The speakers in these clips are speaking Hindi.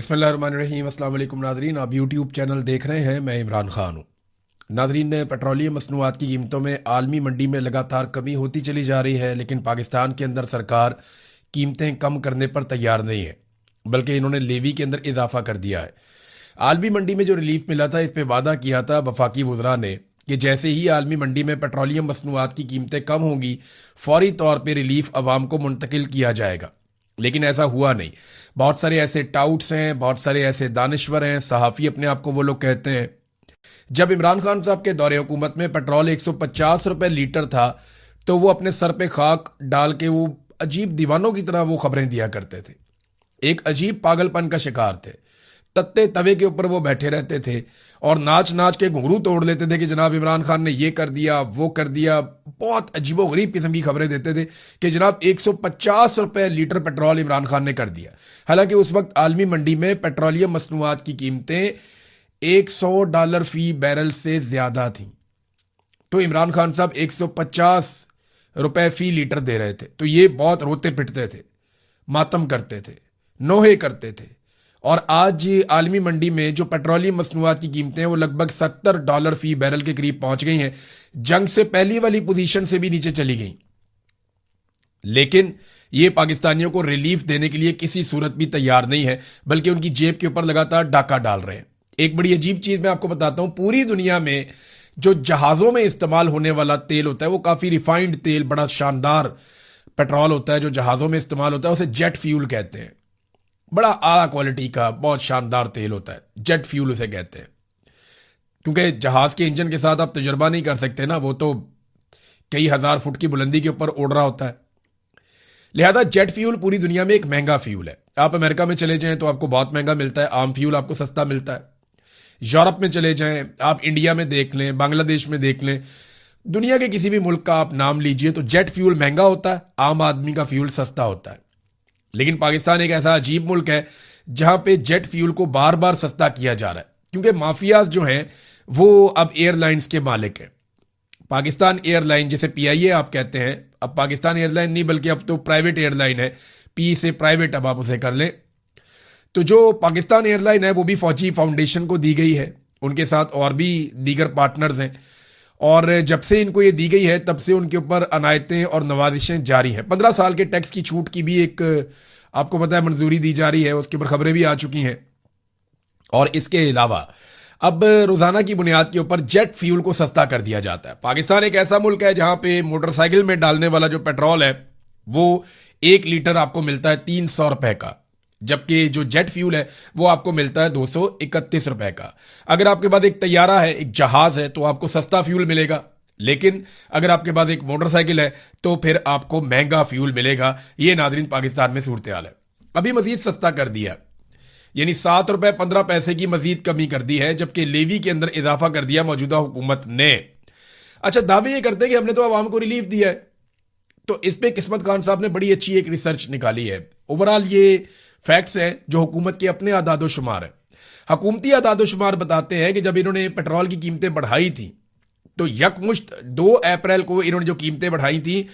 बिस्मिल्लाहिर्रहमानिर्रहीम। अस्सलाम वालेकुम नाज़रीन, आप यूट्यूब चैनल देख रहे हैं। मैं इमरान खान हूँ। नाज़रीन, पेट्रोलियम मसनूआत की कीमतों में आलमी मंडी में लगातार कमी होती चली जा रही है, लेकिन पाकिस्तान के अंदर सरकार कीमतें कम करने पर तैयार नहीं है, बल्कि इन्होंने लेवी के अंदर इजाफा कर दिया है। आलमी मंडी में जो रिलीफ मिला था, इस पर वादा किया था वफाकी वज़रा ने कि जैसे ही आलमी मंडी में पेट्रोलियम मसनूआत की कीमतें कम होंगी, फौरी तौर पर रिलीफ आवाम को मुंतकिल किया जाएगा। लेकिन ऐसा हुआ नहीं। बहुत सारे ऐसे टाउट्स हैं, बहुत सारे ऐसे दानिश्वर हैं, सहाफ़ी अपने आप को वो लोग कहते हैं। जब इमरान खान साहब के दौरे हुकूमत में पेट्रोल 150 रुपए लीटर था, तो वो अपने सर पे खाक डाल के वो अजीब दीवानों की तरह वो खबरें दिया करते थे। एक अजीब पागलपन का शिकार थे। तत्ते तवे के ऊपर वो बैठे रहते थे और नाच नाच के घुंघरू तोड़ लेते थे कि जनाब इमरान खान ने ये कर दिया, वो कर दिया। बहुत अजीबोगरीब किस्म की खबरें देते थे कि जनाब 150 रुपए लीटर पेट्रोल इमरान खान ने कर दिया। हालांकि उस वक्त आलमी मंडी में पेट्रोलियम मसनूआत की कीमतें $100 फी बैरल से ज्यादा थीं। तो इमरान खान साहब 150 रुपए फी लीटर दे रहे थे, तो ये बहुत रोते पिटते थे, मातम करते थे, नोहे करते थे। और आज आलमी मंडी में जो पेट्रोलियम मसनूआत की कीमतें हैं वो लगभग $70 फी बैरल के करीब पहुंच गई हैं। जंग से पहली वाली पोजीशन से भी नीचे चली गई। लेकिन ये पाकिस्तानियों को रिलीफ देने के लिए किसी सूरत भी तैयार नहीं है, बल्कि उनकी जेब के ऊपर लगातार डाका डाल रहे हैं। एक बड़ी अजीब चीज मैं आपको बताता हूं, पूरी दुनिया में जो जहाजों में इस्तेमाल होने वाला तेल होता है वो काफी रिफाइंड तेल, बड़ा शानदार पेट्रोल होता है जो जहाजों में इस्तेमाल होता है, उसे जेट फ्यूल कहते हैं। बड़ा आला क्वालिटी का बहुत शानदार तेल होता है, जेट फ्यूल उसे कहते हैं। क्योंकि जहाज के इंजन के साथ आप तजुर्बा नहीं कर सकते ना, वो तो कई हजार फुट की बुलंदी के ऊपर उड़ रहा होता है। लिहाजा जेट फ्यूल पूरी दुनिया में एक महंगा फ्यूल है। आप अमेरिका में चले जाएं तो आपको बहुत महंगा मिलता है, आम फ्यूल आपको सस्ता मिलता है। यूरोप में चले जाएं, आप इंडिया में देख लें, बांग्लादेश में देख लें, दुनिया के किसी भी मुल्क का आप नाम लीजिए तो जेट फ्यूल महंगा होता है, आम आदमी का फ्यूल सस्ता होता है। लेकिन पाकिस्तान एक ऐसा अजीब मुल्क है जहां पे जेट फ्यूल को बार बार सस्ता किया जा रहा है, क्योंकि माफियाज जो हैं वो अब एयरलाइंस के मालिक हैं। पाकिस्तान एयरलाइन, जिसे पीआईए आप कहते हैं, अब पाकिस्तान एयरलाइन नहीं बल्कि अब तो प्राइवेट एयरलाइन है, पी से प्राइवेट अब आप उसे कर लें। तो जो पाकिस्तान एयरलाइन है वो भी फौजी फाउंडेशन को दी गई है, उनके साथ और भी दीगर पार्टनर्स हैं। और जब से इनको ये दी गई है तब से उनके ऊपर अनायतें और नवाजिशें जारी हैं। 15 साल के टैक्स की छूट की भी एक आपको पता है मंजूरी दी जा रही है, उसके ऊपर खबरें भी आ चुकी हैं। और इसके अलावा अब रोजाना की बुनियाद के ऊपर जेट फ्यूल को सस्ता कर दिया जाता है। पाकिस्तान एक ऐसा मुल्क है जहां पे मोटरसाइकिल में डालने वाला जो पेट्रोल है वो 1 लीटर आपको मिलता है 300 रुपए का, जबकि जो जेट फ्यूल है वो आपको मिलता है 231 रुपए का। अगर आपके पास एक तैयारा है, एक जहाज है, तो आपको सस्ता फ्यूल मिलेगा। लेकिन अगर आपके पास एक मोटरसाइकिल है तो फिर आपको महंगा फ्यूल मिलेगा। ये नादरीन पाकिस्तान में सूरत हाल है। अभी मजीद सस्ता कर दिया, यानी $7.15 की मजीद कमी कर दी है, जबकि लेवी के अंदर इजाफा कर दिया मौजूदा हुकूमत ने। अच्छा, दावे ये करते हैं कि हमने तो आवाम को रिलीफ दिया है। तो इस पे किस्मत खान साहब ने बड़ी अच्छी एक रिसर्च निकाली है। ओवरऑल ये फैक्ट्स हैं जो हुकूमत के अपने आदादो शुमार है। हुकूमती आदादो शुमार बताते हैं कि जब इन्होंने पेट्रोल की कीमतें बढ़ाई थी तो यकमुश्त 2 अप्रैल को इन्होंने जो कीमतें बढ़ाई थी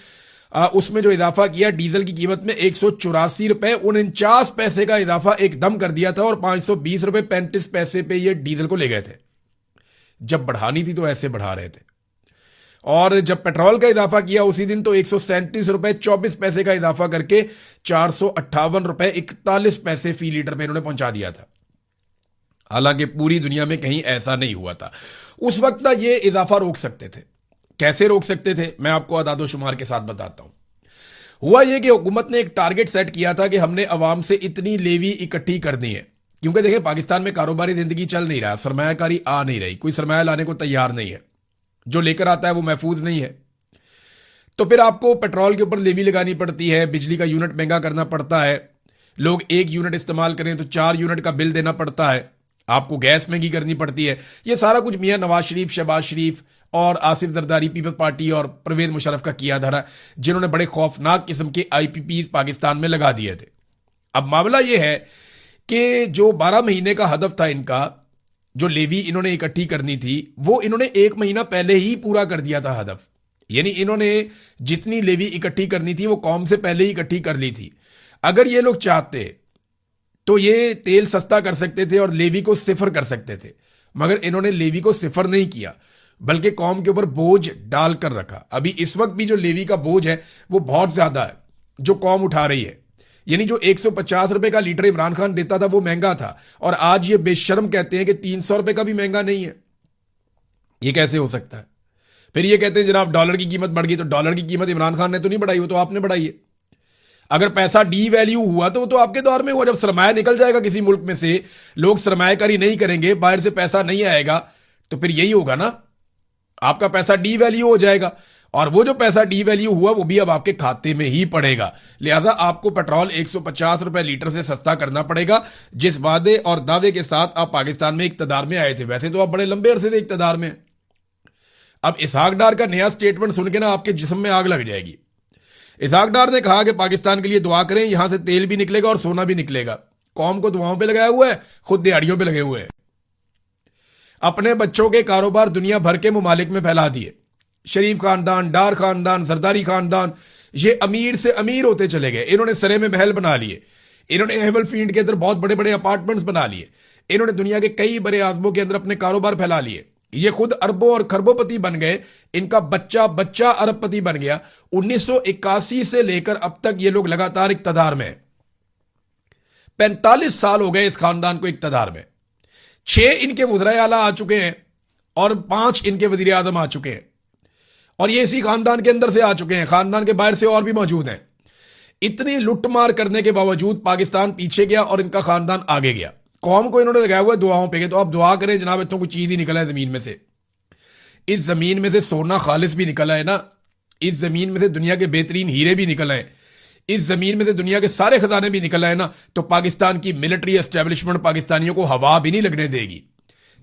उसमें जो इजाफा किया, डीजल की कीमत में 184 रुपए 49 पैसे का इजाफा एकदम कर दिया था और 520 रुपए 35 पैसे पे ये डीजल को ले गए थे। जब बढ़ानी थी तो ऐसे बढ़ा रहे थे। और जब पेट्रोल का इजाफा किया उसी दिन तो 137 रुपए 24 पैसे का इजाफा करके 458 रुपए 41 पैसे फी लीटर पे इन्होंने पहुंचा दिया था। हालांकि पूरी दुनिया में कहीं ऐसा नहीं हुआ था। उस वक्त ना ये इजाफा रोक सकते थे। कैसे रोक सकते थे, मैं आपको अदादो शुमार के साथ बताता हूं। हुआ यह कि हुकूमत ने एक टारगेट सेट किया था कि हमने अवाम से इतनी लेवी इकट्ठी करनी है, क्योंकि देखिए पाकिस्तान में कारोबारी जिंदगी चल नहीं रहा, सरमायाकारी आ नहीं रही, कोई सरमाया लाने को तैयार नहीं है, जो लेकर आता है वो महफूज नहीं है। तो फिर आपको पेट्रोल के ऊपर लेवी लगानी पड़ती है, बिजली का यूनिट महंगा करना पड़ता है, लोग 1 यूनिट इस्तेमाल करें तो 4 यूनिट का बिल देना पड़ता है, आपको गैस महंगी करनी पड़ती है। ये सारा कुछ मियां नवाज शरीफ, शहबाज शरीफ और आसिफ जरदारी, पीपल्स पार्टी और परवेज मुशर्रफ का किया धरा, जिन्होंने बड़े खौफनाक किस्म के आईपीपी पाकिस्तान में लगा दिए थे। अब मामला यह है कि जो 12 महीने का हदफ था इनका, जो लेवी इन्होंने इकट्ठी करनी थी, वो इन्होंने 1 महीना पहले ही पूरा कर दिया था हदफ। यानी इन्होंने जितनी लेवी इकट्ठी करनी थी वो कौम से पहले ही इकट्ठी कर ली थी। अगर ये लोग चाहते तो ये तेल सस्ता कर सकते थे और लेवी को सिफर कर सकते थे, मगर इन्होंने लेवी को सिफर नहीं किया, बल्कि कौम के ऊपर बोझ डालकर रखा। अभी इस वक्त भी जो लेवी का बोझ है वो बहुत ज्यादा है जो कौम उठा रही है। यानी जो 150 रुपए का लीटर इमरान खान देता था वो महंगा था, और आज ये बेशर्म कहते हैं कि 300 रुपए का भी महंगा नहीं है। ये कैसे हो सकता है? फिर ये कहते हैं जनाब डॉलर की कीमत बढ़ गई, तो डॉलर की कीमत इमरान खान ने तो नहीं बढ़ाई, वो तो आपने बढ़ाई है। अगर पैसा डी वैल्यू हुआ तो वो तो आपके दौर में हुआ। जब सरमाया निकल जाएगा किसी मुल्क में से, लोग सरमायाकारी नहीं करेंगे, बाहर से पैसा नहीं आएगा, तो फिर यही होगा ना, आपका पैसा डी वैल्यू हो जाएगा, और वो जो पैसा डी वैल्यू हुआ वो भी अब आपके खाते में ही पड़ेगा। लिहाजा आपको पेट्रोल 150 रुपए लीटर से सस्ता करना पड़ेगा, जिस वादे और दावे के साथ आप पाकिस्तान में इक्तदार में आए थे। वैसे तो आप बड़े लंबे अरसे से इक्तदार में। अब इसहाक डार का नया स्टेटमेंट सुन के ना आपके जिस्म में आग लग जाएगी। इसहाक डार ने कहा कि पाकिस्तान के लिए दुआ करें, यहां से तेल भी निकलेगा और सोना भी निकलेगा। कौम को दुआओं पे लगाया हुआ है, खुद दिहाड़ियों पे लगे हुए हैं। अपने बच्चों के कारोबार दुनिया भर के मुमालिक में फैला दिए। शरीफ खानदान, डार खानदान, जरदारी खानदान, ये अमीर से अमीर होते चले गए। इन्होंने सरे में महल बना लिए, इन्होंने हेवल फील्ड के अंदर बहुत बड़े बड़े अपार्टमेंट्स बना लिए, इन्होंने दुनिया के कई बड़े आजमों के अंदर अपने कारोबार फैला लिए। ये खुद अरबों और खरबोपति बन गए, इनका बच्चा बच्चा अरबपति बन गया। 1981 से लेकर अब तक ये लोग लगातार इक्तदार में। 45 साल हो गए इस खानदान को इक्तदार में। 6 इनके वज़राए आला आ चुके हैं और 5 इनके वज़ीर आज़म आ चुके हैं, और ये इसी खानदान के अंदर से आ चुके हैं। खानदान के बाहर से और भी मौजूद हैं। इतनी लुटमार करने के बावजूद पाकिस्तान पीछे गया और इनका खानदान आगे गया। कौम को इन्होंने लगाया हुआ दुआओं पे, तो आप दुआ करें जनाब इतों कोई चीज ही निकला है जमीन में से। इस जमीन में से सोना खालिस भी निकला है ना, इस जमीन में से दुनिया के बेहतरीन हीरे भी निकल आए, इस जमीन में से दुनिया के सारे खजाने भी निकल आए ना, तो पाकिस्तान की मिलिट्री एस्टेब्लिशमेंट पाकिस्तानियों को हवा भी नहीं लगने देगी,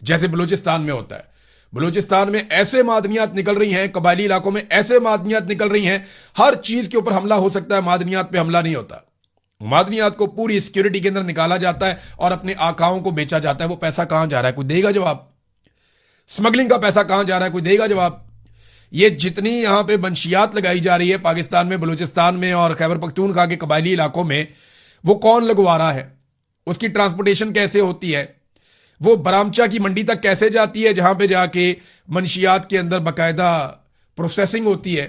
जैसे बलूचिस्तान में होता है। बलूचिस्तान में ऐसे मादनियात निकल रही हैं, कबायली इलाकों में ऐसे मादनियात निकल रही हैं, हर चीज के ऊपर हमला हो सकता है, मादनियात पे हमला नहीं होता। मादनियात को पूरी सिक्योरिटी के अंदर निकाला जाता है और अपने आकाओं को बेचा जाता है। वो पैसा कहां जा रहा है, कोई देगा जवाब? स्मगलिंग का पैसा कहां जा रहा है, कोई देगा जवाब? ये जितनी यहां पे मंशियात लगाई जा रही है पाकिस्तान में, बलूचिस्तान में और खैबर पख्तूनख्वा के कबायली इलाकों में, वो कौन लगवा रहा है? उसकी ट्रांसपोर्टेशन कैसे होती है? वो बरामचा की मंडी तक कैसे जाती है, जहां पे जाके मंशियात के अंदर बाकायदा प्रोसेसिंग होती है?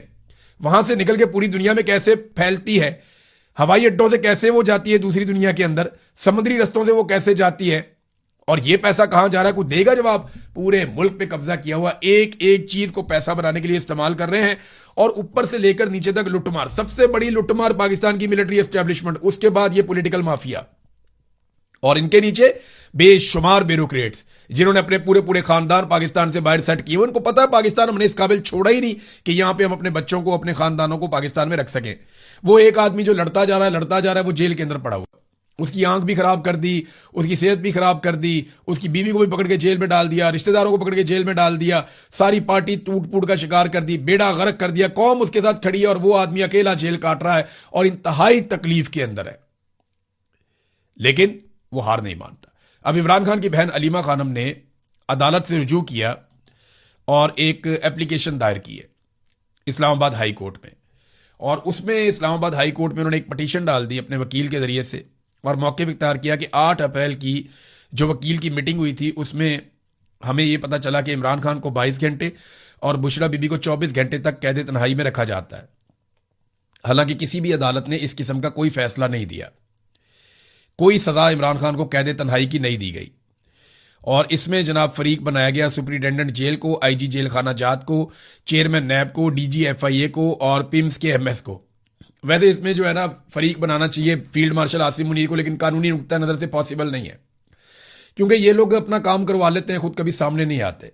वहां से निकल के पूरी दुनिया में कैसे फैलती है? हवाई अड्डों से कैसे वो जाती है दूसरी दुनिया के अंदर? समुद्री रस्तों से वो कैसे जाती है? और ये पैसा कहां जा रहा है, कोई देगा जवाब? पूरे मुल्क पे कब्जा किया हुआ, एक एक चीज को पैसा बनाने के लिए इस्तेमाल कर रहे हैं, और ऊपर से लेकर नीचे तक लुटमार। सबसे बड़ी लुटमार पाकिस्तान की मिलिट्री एस्टेब्लिशमेंट, उसके बाद ये पॉलिटिकल माफिया, और इनके नीचे बेशुमार ब्यूरोक्रेट्स जिन्होंने अपने पूरे पूरे खानदान पाकिस्तान से बाहर सेट किए। उनको पता है पाकिस्तान हमने इस काबिल छोड़ा ही नहीं कि यहां पे हम अपने बच्चों को, अपने खानदानों को पाकिस्तान में रख सकें। वो एक आदमी जो लड़ता जा रहा है, वो जेल के अंदर पड़ा हुआ, उसकी आंख भी खराब कर दी, उसकी सेहत भी खराब कर दी, उसकी बीवी को भी पकड़ के जेल में डाल दिया, रिश्तेदारों को पकड़ के जेल में डाल दिया, सारी पार्टी टूट फूट का शिकार कर दी, बेड़ा गर्क कर दिया। कौम उसके साथ खड़ी है और वो आदमी अकेला जेल काट रहा है और इंतहाई तकलीफ के अंदर है, लेकिन वो हार नहीं मानता। अब इमरान खान की बहन अलीमा खानम ने अदालत से रुजू किया और एक एप्लीकेशन दायर की है इस्लामाबाद हाई कोर्ट में, और उसमें इस्लामाबाद हाई कोर्ट में उन्होंने एक पटिशन डाल दी अपने वकील के जरिए से, और मौके पर इख्तियार किया कि 8 अप्रैल की जो वकील की मीटिंग हुई थी उसमें हमें यह पता चला कि इमरान खान को 22 घंटे और बुशरा बीबी को 24 घंटे तक कैद तन्हाई में रखा जाता है। हालांकि किसी भी अदालत ने इस किस्म का कोई फैसला नहीं दिया, कोई सजा इमरान खान को कैद तन्हाई की नहीं दी गई, और इसमें जनाब फरीक बनाया गया सुपरिटेंडेंट जेल को, आईजी जेल खाना जात को, चेयरमैन नैब को, डीजी एफआईए को और पिम्स के एमएस को। वैसे इसमें जो है ना फरीक बनाना चाहिए फील्ड मार्शल आसिम मुनीर को, लेकिन कानूनी नुक्ता नजर से पॉसिबल नहीं है, क्योंकि ये लोग अपना काम करवा लेते हैं, खुद कभी सामने नहीं आते।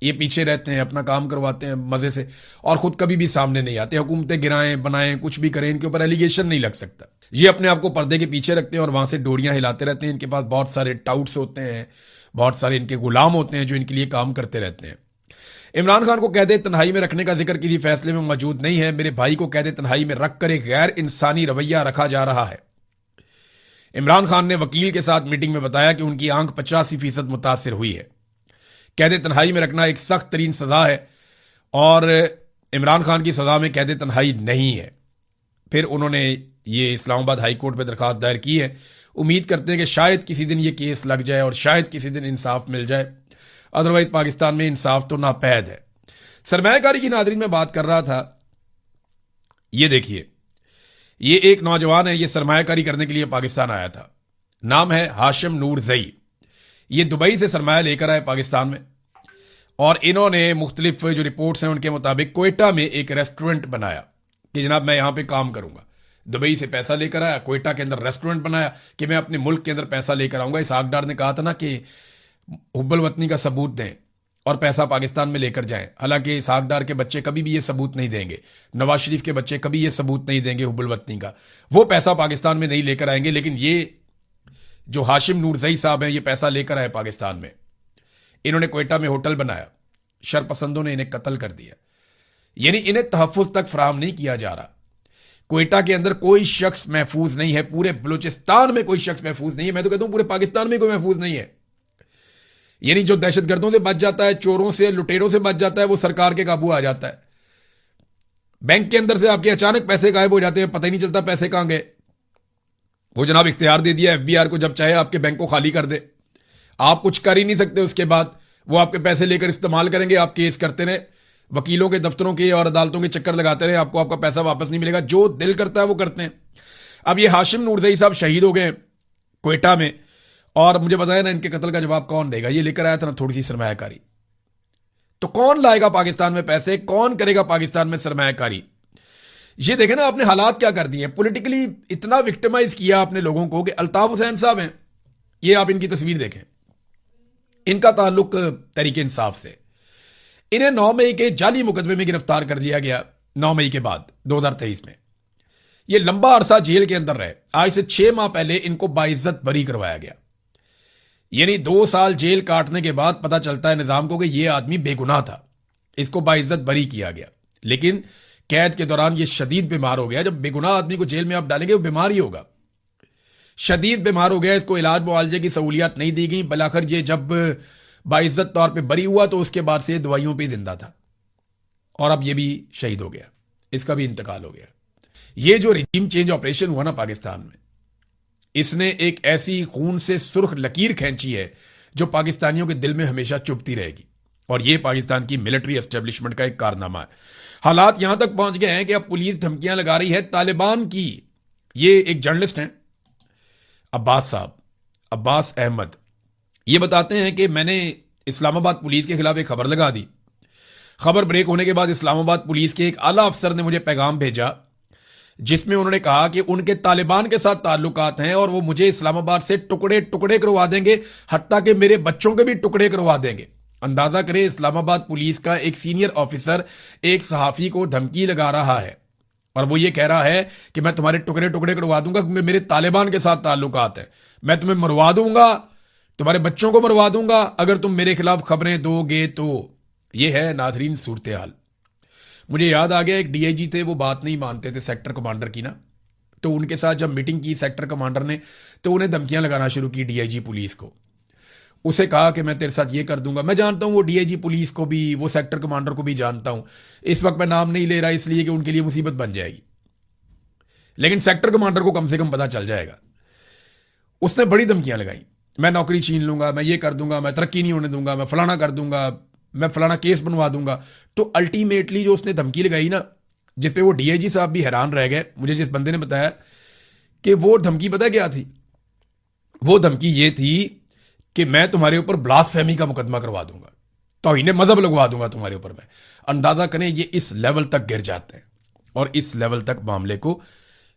ये पीछे रहते हैं, अपना काम करवाते हैं मजे से, और खुद कभी भी सामने नहीं आते। हुकूमतें गिराएं बनाएं कुछ भी करें, इनके ऊपर एलिगेशन नहीं लग सकता। ये अपने आप को पर्दे के पीछे रखते हैं और वहां से डोरियां हिलाते रहते हैं। इनके पास बहुत सारे टाउट्स होते हैं, बहुत सारे इनके गुलाम होते हैं जो इनके लिए काम करते रहते हैं। इमरान खान को कैद तन्हाई में रखने का जिक्र किसी फैसले में मौजूद नहीं है। मेरे भाई को कैद तन्हाई में रखकर एक गैर इंसानी रवैया रखा जा रहा है। इमरान खान ने वकील के साथ मीटिंग में बताया कि उनकी आंख 85% मुतासिर हुई है। कैद तन्हाई में रखना एक सख्त तरीन सजा है और इमरान खान की सजा में कैद तन्हाई नहीं है। फिर उन्होंने ये इस्लामाबाद हाई कोर्ट में दरखास्त दायर की है। उम्मीद करते हैं कि शायद किसी दिन ये केस लग जाए और शायद किसी दिन इंसाफ मिल जाए। अदरवाइज पाकिस्तान में इंसाफ तो नापैद है। सरमायाकारी की नादरीन में बात कर रहा था, ये देखिए, ये एक नौजवान है, ये सरमायाकारी करने के लिए पाकिस्तान आया था। नाम है हाशिम नूर जई। ये दुबई से सरमाया लेकर आए पाकिस्तान में और इन्होंने मुख्तलिफ जो रिपोर्ट्स हैं उनके मुताबिक कोयटा में एक रेस्टोरेंट बनाया कि जनाब मैं यहां पे काम करूंगा। दुबई से पैसा लेकर आया, कोयटा के अंदर रेस्टोरेंट बनाया कि मैं अपने मुल्क के अंदर पैसा लेकर आऊंगा। इसहाक डार ने कहा था ना कि हुब्बुल वतनी का सबूत दें और पैसा पाकिस्तान में लेकर जाएं। हालांकि इसहाक डार के बच्चे कभी भी ये सबूत नहीं देंगे, नवाज शरीफ के बच्चे कभी ये सबूत नहीं देंगे हुब्बुल वतनी का, वो पैसा पाकिस्तान में नहीं लेकर आएंगे। लेकिन ये जो हाशिम नूरजई साहब हैं, ये पैसा लेकर आए पाकिस्तान में। इन्होंने कोयटा में होटल बनाया, शरपसंदों ने इन्हें कत्ल कर दिया। यानी इन्हें तहफ्फुज तक फराहम नहीं किया जा रहा। कोयटा के अंदर कोई शख्स महफूज नहीं है, पूरे बलूचिस्तान में कोई शख्स महफूज नहीं है, मैं तो कहता हूं पूरे पाकिस्तान में कोई महफूज नहीं है। यानी जो दहशतगर्दों से बच जाता है, चोरों से, लुटेरों से बच जाता है, वो सरकार के काबू आ जाता है। बैंक के अंदर से आपके अचानक पैसे गायब हो जाते हैं, पता ही नहीं चलता पैसे कहां गए। वो जनाब इख्तियार दे दिया एफबीआर को, जब चाहे आपके बैंक को खाली कर दे, आप कुछ कर ही नहीं सकते। उसके बाद वो आपके पैसे लेकर इस्तेमाल करेंगे, आप केस करते रहे, वकीलों के दफ्तरों के और अदालतों के चक्कर लगाते रहे, आपको आपका पैसा वापस नहीं मिलेगा। जो दिल करता है वो करते हैं। अब ये हाशिम नूरजई साहब शहीद हो गए कोयटा में, और मुझे बताया ना इनके कत्ल का जवाब कौन देगा। ये लेकर आया था ना थोड़ी सी सरमायाकारी, तो कौन लाएगा पाकिस्तान में पैसे, कौन करेगा पाकिस्तान में सरमायाकारी। ये देखें ना आपने हालात क्या कर दिए, पॉलिटिकली इतना विक्टिमाइज किया आपने लोगों को कि अल्ताफ हुसैन साहब हैं, ये आप इनकी तस्वीर देखें, इनका ताल्लुक तहरीक इंसाफ से। इन्हें 9 मई के जाली मुकदमे में गिरफ्तार कर दिया गया, 9 मई के बाद 2023 में। ये लंबा अरसा जेल के अंदर रहे। आज से 6 माह पहले इनको बाइज्जत बरी करवाया गया। यानी 2 साल जेल काटने के बाद पता चलता है निजाम को कि यह आदमी बेगुनाह था, इसको बाइज्जत बरी किया गया। लेकिन कैद के दौरान ये शदीद बीमार हो गया। जब बेगुनाह आदमी को जेल में आप डालेंगे वो बीमार ही होगा। शदीद बीमार हो गया, इसको इलाज मुआवजे की सहूलियत नहीं दी गई। बलाखिर ये जब बाइज्जत तौर पे बरी हुआ तो उसके बाद से दवाइयों पे जिंदा था, और अब ये भी शहीद हो गया, इसका भी इंतकाल हो गया। ये जो रिजीम चेंज ऑपरेशन हुआ ना पाकिस्तान में, इसने एक ऐसी खून से सुर्ख लकीर खींची है जो पाकिस्तानियों के दिल में हमेशा चुभती रहेगी। और ये पाकिस्तान की मिलिट्री एस्टेब्लिशमेंट का एक कारनामा है। हालात यहां तक पहुंच गए हैं कि अब पुलिस धमकियां लगा रही है तालिबान की। ये एक जर्नलिस्ट हैं अब्बास साहब, अब्बास अहमद, ये बताते हैं कि मैंने इस्लामाबाद पुलिस के खिलाफ एक खबर लगा दी। खबर ब्रेक होने के बाद इस्लामाबाद पुलिस के एक आला अफसर ने मुझे पैगाम भेजा जिसमें उन्होंने कहा कि उनके तालिबान के साथ ताल्लुकात हैं और वो मुझे इस्लामाबाद से टुकड़े टुकड़े करवा देंगे, हत्ता कि मेरे बच्चों के भी टुकड़े करवा देंगे। अंदाजा करें, इस्लामाबाद पुलिस का एक सीनियर ऑफिसर एक सहाफी को धमकी लगा रहा है और वो ये कह रहा है कि मैं तुम्हारे टुकड़े टुकड़े करवा दूंगा क्योंकि मेरे तालिबान के साथ ताल्लुकात है, मैं तुम्हें मरवा दूंगा, तुम्हारे बच्चों को मरवा दूंगा अगर तुम मेरे खिलाफ खबरें दोगे तो। ये है नाज़रीन सूरत हाल। मुझे याद आ गया, एक डीआईजी थे, वो बात नहीं मानते थे सेक्टर कमांडर की ना, तो उनके साथ जब मीटिंग की सेक्टर कमांडर ने तो उन्हें धमकियां लगाना शुरू की डीआईजी पुलिस को। उसे कहा कि मैं तेरे साथ ये कर दूंगा। मैं जानता हूं वो डीआईजी पुलिस को भी, वो सेक्टर कमांडर को भी जानता हूं। इस वक्त मैं नाम नहीं ले रहा इसलिए कि उनके लिए मुसीबत बन जाएगी, लेकिन सेक्टर कमांडर को कम से कम पता चल जाएगा। उसने बड़ी धमकियां लगाई, मैं नौकरी छीन लूंगा, मैं ये कर दूंगा, मैं तरक्की नहीं होने दूंगा, मैं फलाना कर दूंगा, मैं फलाना केस बनवा दूंगा। तो अल्टीमेटली जो उसने धमकी लगाई ना, जिस पे वो डीआईजी साहब भी हैरान रह गए। मुझे जिस बंदे ने बताया कि वो धमकी पता क्या थी, वो धमकी ये थी कि मैं तुम्हारे ऊपर ब्लास्फेमी का मुकदमा करवा दूंगा, तौहीन मजहब लगवा दूंगा तुम्हारे ऊपर मैं। अंदाजा करें ये इस लेवल तक गिर जाते हैं और इस लेवल तक मामले को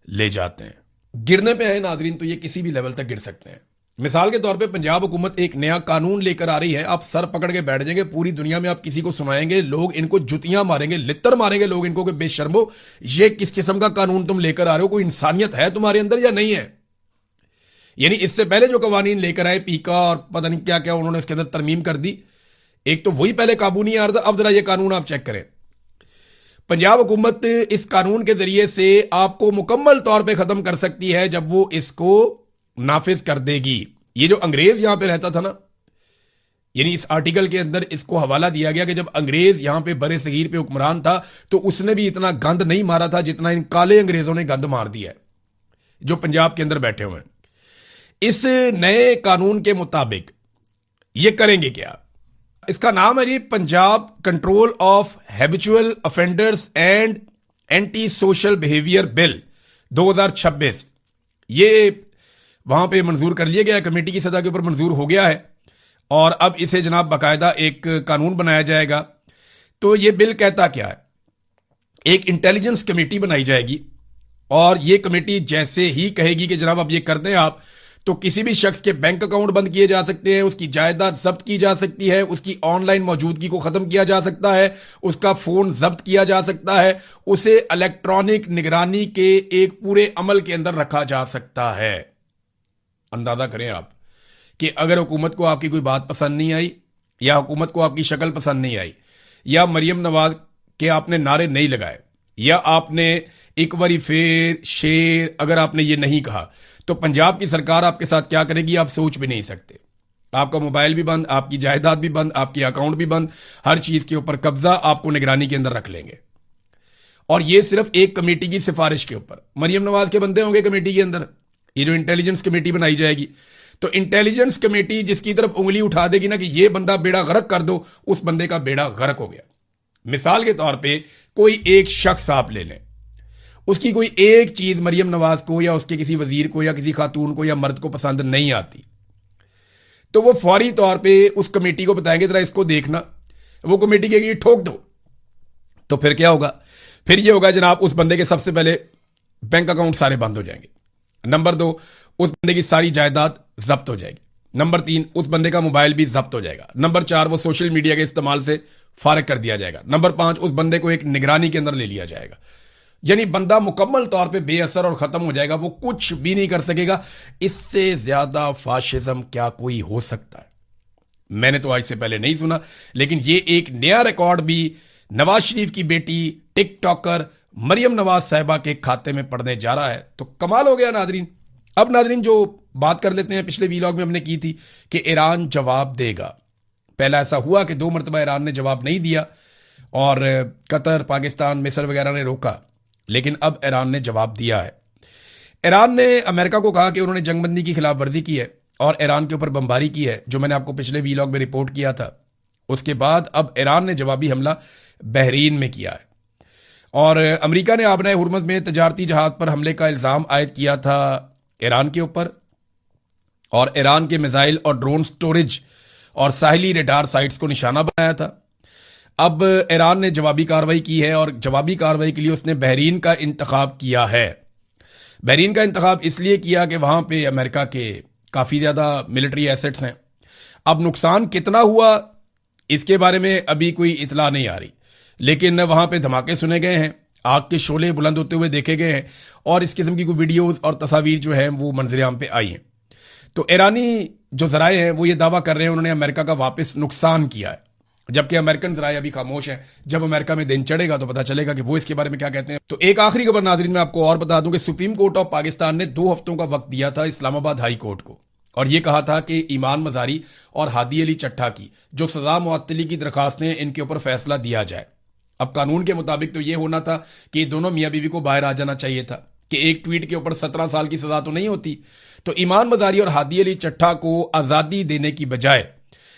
ले जाते हैं। गिरने पे है नाजरीन तो ये किसी भी लेवल तक गिर सकते हैं। मिसाल के तौर पे पंजाब हुकूमत एक नया कानून लेकर आ रही है, आप सर पकड़ के बैठ जाएंगे, पूरी दुनिया में आप किसी को सुनाएंगे, लोग इनको जुतियां मारेंगे, लित्तर मारेंगे लोग इनको कि बेशर्मो, ये किस किस्म का कानून तुम लेकर आ रहे हो, कोई इंसानियत है तुम्हारे अंदर या नहीं है। यानी इससे पहले जो कवानीन लेकर आए पीका और पता नहीं क्या क्या, उन्होंने इसके अंदर तरमीम कर दी। एक तो वही पहले काबू नहीं आ रहा था, अब जरा ये कानून आप चेक करें। पंजाब हुकूमत इस कानून के जरिए से आपको मुकम्मल तौर पे खत्म कर सकती है जब वो इसको नाफिज कर देगी। ये जो अंग्रेज यहां पे रहता था ना, यानी इस आर्टिकल के अंदर इसको हवाला दिया गया कि जब अंग्रेज यहां पे बड़े सगीर पे हुक्मरान था तो उसने भी इतना गंद नहीं मारा था जितना इन काले अंग्रेजों ने गंद मार दिया है जो पंजाब के अंदर बैठे हुए हैं। इस नए कानून के मुताबिक ये करेंगे क्या? इसका नाम है जी Punjab control of habitual offenders and anti social behaviour bill 2026। ये वहां पे मंजूर कर लिया गया, कमेटी की सतह के ऊपर मंजूर हो गया है और अब इसे जनाब बाकायदा एक कानून बनाया जाएगा। तो ये बिल कहता क्या है? एक इंटेलिजेंस कमेटी बनाई जाएगी और ये कमेटी जैसे ही कहेगी कि जनाब अब ये कर दें आप, तो किसी भी शख्स के बैंक अकाउंट बंद किए जा सकते हैं, उसकी जायदाद जब्त की जा सकती है, उसकी ऑनलाइन मौजूदगी को खत्म किया जा सकता है, उसका फोन जब्त किया जा सकता है, उसे इलेक्ट्रॉनिक निगरानी के एक पूरे अमल के अंदर रखा जा सकता है। अंदाजा करें आप कि अगर हुकूमत को आपकी कोई बात पसंद नहीं आई, या हुकूमत को आपकी शक्ल पसंद नहीं आई, या मरियम नवाज के आपने नारे नहीं लगाए, या आपने एक बारी फेर शेर अगर आपने ये नहीं कहा, तो पंजाब की सरकार आपके साथ क्या करेगी आप सोच भी नहीं सकते। आपका मोबाइल भी बंद, आपकी जायदाद भी बंद, आपके अकाउंट भी बंद, हर चीज के ऊपर कब्जा आपको निगरानी के अंदर रख लेंगे। और ये सिर्फ एक कमेटी की सिफारिश के ऊपर। मरियम नवाज के बंदे होंगे कमेटी के अंदर, ये जो इंटेलिजेंस कमेटी बनाई जाएगी, तो इंटेलिजेंस कमेटी जिसकी तरफ उंगली उठा देगी ना कि ये बंदा बेड़ा गर्क कर दो, उस बंदे का बेड़ा गर्क हो गया। मिसाल के तौर पे कोई एक शख्स आप ले लें, उसकी कोई एक चीज मरियम नवाज को या उसके किसी वजीर को या किसी खातून को या मर्द को पसंद नहीं आती, तो वो फौरी तौर पे उस कमेटी को बताएंगे जरा इसको देखना, वो कमेटी कहेगी ठोक दो। तो फिर क्या होगा? फिर ये होगा जनाब उस बंदे के सबसे पहले बैंक अकाउंट सारे बंद हो जाएंगे। नंबर 2, उस बंदे की सारी जायदाद जब्त हो जाएगी। नंबर 3, उस बंदे का मोबाइल भी जब्त हो जाएगा। नंबर 4, वो सोशल मीडिया के इस्तेमाल से फारिग कर दिया जाएगा। नंबर 5, उस बंदे को एक निगरानी के अंदर ले लिया जाएगा। यानी बंदा मुकम्मल तौर पे बेअसर और खत्म हो जाएगा, वो कुछ भी नहीं कर सकेगा। इससे ज्यादा फाशिज्म क्या कोई हो सकता है? मैंने तो आज से पहले नहीं सुना, लेकिन ये एक नया रिकॉर्ड भी नवाज शरीफ की बेटी टिकटॉकर मरियम नवाज साहिबा के खाते में पड़ने जा रहा है। तो कमाल हो गया नादरीन। अब नादरीन जो बात कर लेते हैं, पिछले वीलॉग में हमने की थी कि ईरान जवाब देगा। पहला ऐसा हुआ कि 2 मरतबा ईरान ने जवाब नहीं दिया और कतर, पाकिस्तान, मिस्र वगैरह ने रोका, लेकिन अब ईरान ने जवाब दिया है। ईरान ने अमेरिका को कहा कि उन्होंने जंगबंदी की खिलाफ वर्जी की है और ईरान के ऊपर बमबारी की है, जो मैंने आपको पिछले वीलॉग में रिपोर्ट किया था। उसके बाद अब ईरान ने जवाबी हमला बहरीन में किया है और अमेरिका ने आबनाए हुर्मुज़ में तजारती जहाज पर हमले का इल्ज़ाम आयद किया था ईरान के ऊपर और ईरान के मिसाइल और ड्रोन स्टोरेज और साहिली रडार साइट्स को निशाना बनाया था। अब ईरान ने जवाबी कार्रवाई की है और जवाबी कार्रवाई के लिए उसने बहरीन का इंतखाब किया है। बहरीन का इंतखाब इसलिए किया कि वहां पे अमेरिका के काफ़ी ज़्यादा मिलिट्री एसेट्स हैं। अब नुकसान कितना हुआ इसके बारे में अभी कोई इतला नहीं आ रही, लेकिन वहां पे धमाके सुने गए हैं, आग के शोले बुलंद होते हुए देखे गए हैं और इस किस्म की कोई वीडियोस और तस्वीर जो है वो मंजर-ए-आम पे आई हैं। तो ईरानी जो जराए हैं वो ये दावा कर रहे हैं उन्होंने अमेरिका का वापस नुकसान किया है, जबकि अमेरिकन जराए अभी खामोश हैं। जब अमेरिका में दिन चढ़ेगा तो पता चलेगा कि वो इसके बारे में क्या कहते हैं। तो एक आखिरी खबर नाज़रीन मैं आपको और बता दूं कि सुप्रीम कोर्ट ऑफ पाकिस्तान ने 2 हफ्तों का वक्त दिया था इस्लामाबाद हाई कोर्ट को और ये कहा था कि ईमान मजारी और हादी अली चट्टा की जो सजा मुअत्तली की दरखास्तें, इनके ऊपर फैसला दिया जाए। अब कानून के मुताबिक तो ये होना था कि दोनों मियाँ बीवी को बाहर आ जाना चाहिए था कि एक ट्वीट के ऊपर 17 साल की सजा तो नहीं होती। तो ईमान मजारी और हादी अली चट्टा को आज़ादी देने की बजाय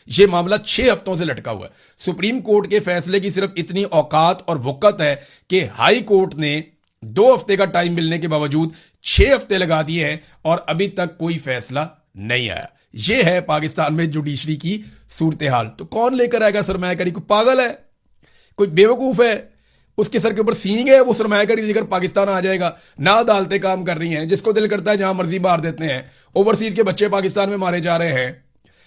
ये मामला 6 हफ्तों से लटका हुआ है। सुप्रीम कोर्ट के फैसले की सिर्फ इतनी औकात और वक़्त है कि हाई कोर्ट ने 2 हफ्ते का टाइम मिलने के बावजूद 6 हफ्ते लगा दिए हैं और अभी तक कोई फैसला नहीं आया। यह है पाकिस्तान में जुडिशरी की सूरत हाल। तो कौन लेकर आएगा सरमायाकारी? कोई पागल है, कोई बेवकूफ है, उसके सर के ऊपर सींग है, वो सरमायाकारी लेकर पाकिस्तान आ जाएगा। ना अदालतें काम कर रही हैं, जिसको दिल करता है जहां मर्जी मार देते हैं। ओवरसीज के बच्चे पाकिस्तान में मारे जा रहे हैं,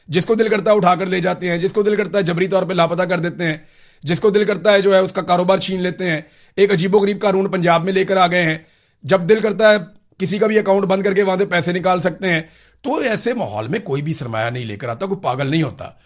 जिसको दिल करता है उठाकर ले जाते हैं, जिसको दिल करता है जबरी तौर पर लापता कर देते हैं, जिसको दिल करता है जो है उसका कारोबार छीन लेते हैं। एक अजीबोगरीब कानून पंजाब में लेकर आ गए हैं, जब दिल करता है किसी का भी अकाउंट बंद करके वहां से पैसे निकाल सकते हैं। तो ऐसे माहौल में कोई भी सरमाया नहीं लेकर आता, कोई पागल नहीं होता।